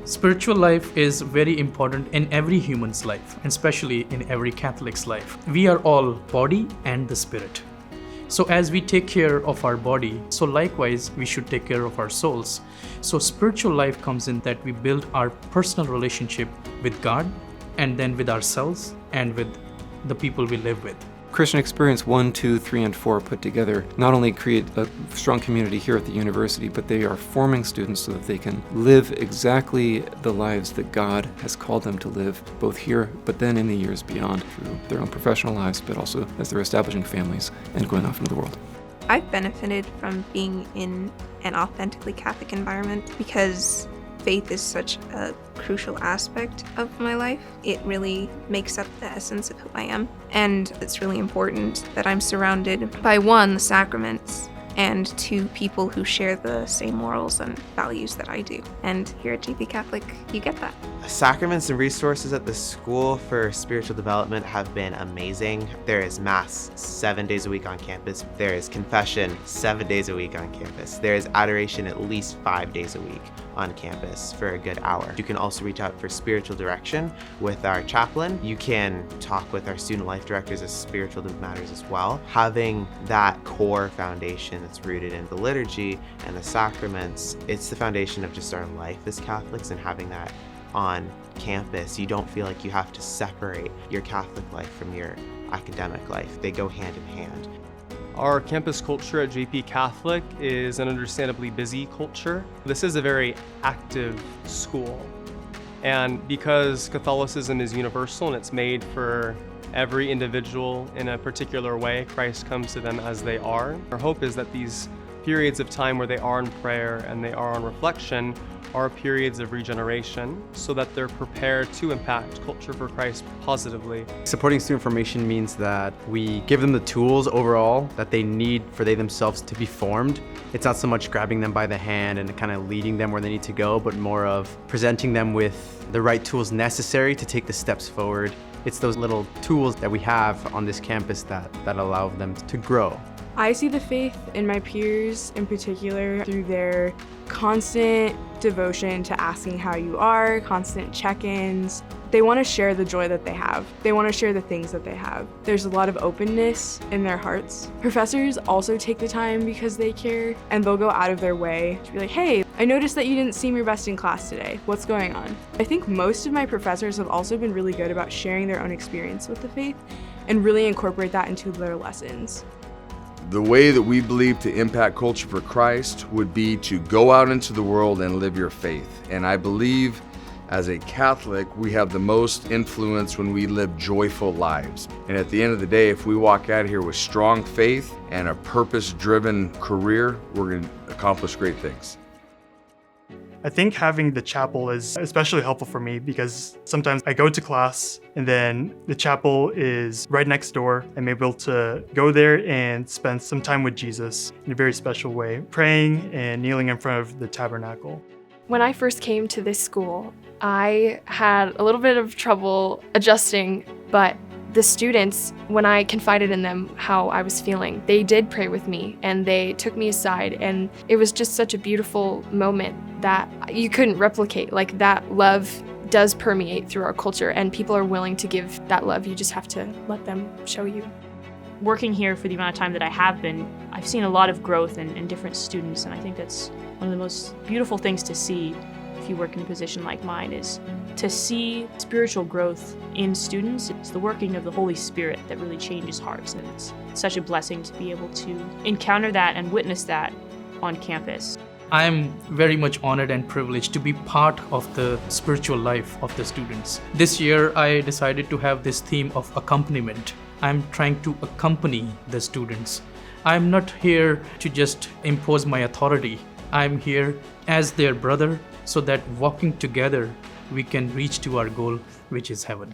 Spiritual life is very important in every human's life, and especially in every Catholic's life. We are all body and the spirit. So as we take care of our body, so likewise we should take care of our souls. So spiritual life comes in that we build our personal relationship with God, and then with ourselves and with the people we live with. Christian Experience 1, 2, 3, and 4 put together not only create a strong community here at the university, but they are forming students so that they can live exactly the lives that God has called them to live, both here, but then in the years beyond, through their own professional lives, but also as they're establishing families and going off into the world. I've benefited from being in an authentically Catholic environment because faith is such a crucial aspect of my life. It really makes up the essence of who I am. And it's really important that I'm surrounded by, one, the sacraments, and two, people who share the same morals and values that I do. And here at JPCatholic, you get that. Sacraments and resources at the School for Spiritual Development have been amazing. There is Mass 7 days a week on campus. There is confession 7 days a week on campus. There is adoration at least 5 days a week on campus for a good hour. You can also reach out for spiritual direction with our chaplain. You can talk with our student life directors as spiritual matters as well. Having that core foundation that's rooted in the liturgy and the sacraments, it's the foundation of just our life as Catholics, and having that on campus, you don't feel like you have to separate your Catholic life from your academic life. They go hand in hand. Our campus culture at JPCatholic is an understandably busy culture. This is a very active school. And because Catholicism is universal and it's made for every individual in a particular way, Christ comes to them as they are. Our hope is that these periods of time where they are in prayer and they are on reflection are periods of regeneration so that they're prepared to impact culture for Christ positively. Supporting student formation means that we give them the tools overall that they need for they themselves to be formed. It's not so much grabbing them by the hand and kind of leading them where they need to go, but more of presenting them with the right tools necessary to take the steps forward. It's those little tools that we have on this campus that allow them to grow. I see the faith in my peers in particular through their constant devotion to asking how you are, constant check-ins. They want to share the joy that they have. They want to share the things that they have. There's a lot of openness in their hearts. Professors also take the time because they care, and they'll go out of their way to be like, hey, I noticed that you didn't seem your best in class today. What's going on? I think most of my professors have also been really good about sharing their own experience with the faith and really incorporate that into their lessons. The way that we believe to impact culture for Christ would be to go out into the world and live your faith. And I believe as a Catholic, we have the most influence when we live joyful lives. And at the end of the day, if we walk out of here with strong faith and a purpose-driven career, we're going to accomplish great things. I think having the chapel is especially helpful for me because sometimes I go to class and then the chapel is right next door. I'm able to go there and spend some time with Jesus in a very special way, praying and kneeling in front of the tabernacle. When I first came to this school, I had a little bit of trouble adjusting, but the students, when I confided in them how I was feeling, they did pray with me and they took me aside, and it was just such a beautiful moment that you couldn't replicate. Like, that love does permeate through our culture and people are willing to give that love. You just have to let them show you. Working here for the amount of time that I have been, I've seen a lot of growth in different students, and I think that's one of the most beautiful things to see if you work in a position like mine, is to see spiritual growth in students. It's the working of the Holy Spirit that really changes hearts, and it's such a blessing to be able to encounter that and witness that on campus. I am very much honored and privileged to be part of the spiritual life of the students. This year, I decided to have this theme of accompaniment. I'm trying to accompany the students. I'm not here to just impose my authority. I'm here as their brother, so that walking together, we can reach to our goal, which is heaven.